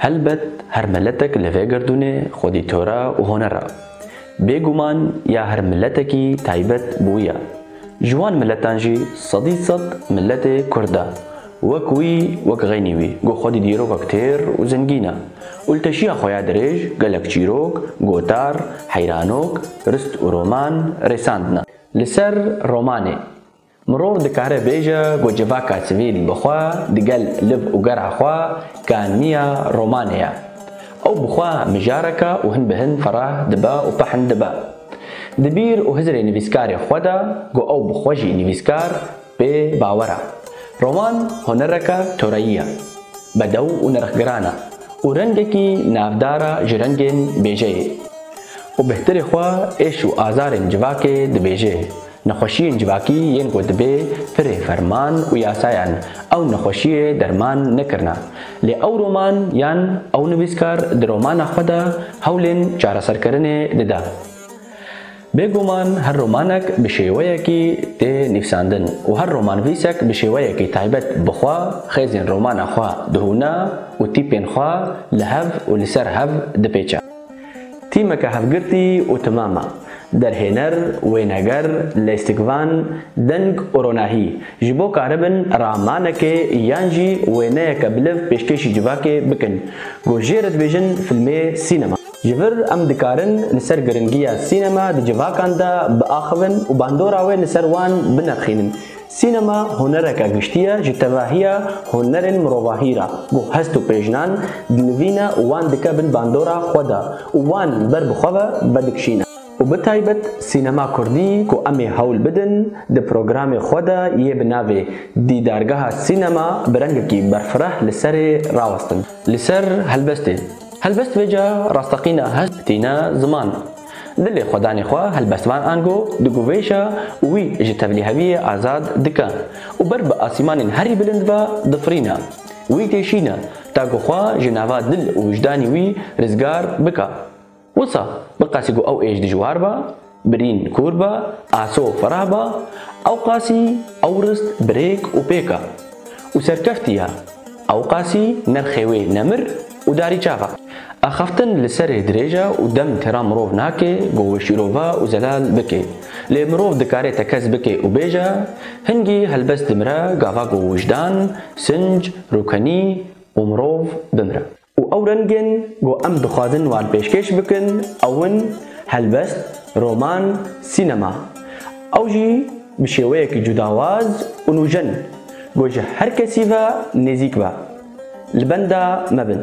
هلبت هر ملتك لفه گردونه خودی تورا و هنره. بگومان یا هر ملتکی تایبت بویا. جوان ملتان جی صد ملت کرده. وکوی وک غینیوی گو خودی دیروک کتیر و زنگینه. ولتشیا خویا درج گلک چیروک گوتار حیرانوک رست و رومان رساندنا. لسر رومانه مرور دکاره بیجا گو جواکا سویل بخوا دگل لب و گرع خوا کانیا رومانیا. او بخوا مجارکا و هن بهن فراه دبا و پحن دبا. دبیر و هزر نویسکار خوادا گو او بخواجی نویسکار به باورا. رومان هنرکا توراییه بدو و نرخگرانا و رنگکی نافدارا جرنگین بیجه و بهتر خوا ایش و آزارن جواکه دبیجه. نخوشی جواکی ین گو دبی پر فرمان و یاسایان او نخوشی درمان نکرنا. لی او رومان یان او نویسکار در رومان خدا هولین چاره سرکرنه ددا. بگومان هر رومانک بشیوه کی ته نفساندن و هر رومان ویسک بشیوه کی تایبت بخوا خیزن رومان خوا دهونا و تیپین خوا لحف و لسر حف دپیچا. تیمک حفگرتی و تماما در هنر وینگر لیستگوان دنگ اروناهی جبو کاربن رامانک یانجی وینه کبلف پیشکشی جواکه بکن گوجیرت بیجن فیلم سینما. جبر ام دکارن لسر گرنگیا سینما د جواکان دا باخون و باندوراوی لسر وان بنرخینن. سینما هنرکا گشتیا جتواهیا هنرن مروواهیرا گو هستو پیجنان دلوینا وان دکا بن باندورا خدا وان بر بخوا بدکشینا. و بتایبت سینما کردی کو امی حول بدن د پروگرام خدا یه بناوی دیدارگاه سینما برنگ کی برفره لسر راوستن. لسر هلبسته هلبست وجا راستقینا هستینا زمان. دل خدانی خوا هلبستوان آنگو دگویشا وی جتبلی هوی آزاد دکان و بر با آسیمان هری بلند و دفرینا وی تیشینا تاگو خوا جناوا دل و وجدانی وی رزگار بکا. وصا بقاسي او ايش دي جوار با برين كور با آسو فراه با او قاسي او رست بريك و بيكا و سركفتيا او قاسي نرخيوي نمر و داري چافا. اخفتن لسر دريجا و دم ترا مروف ناكي گو شيروفا و زلال بكي لي مروف دكاري تكز بكي و بيجا هنگي هلبس دمرا غافا گو وجدان سنج روكني و مروف دمرا و او رنگن گو ام دخوادن وان پیشکش بکن اون هلبست رومان سینما او جی بشیوه کی جداواز و نوجن گو جه هر کسی و نزیک با لبندا مبن.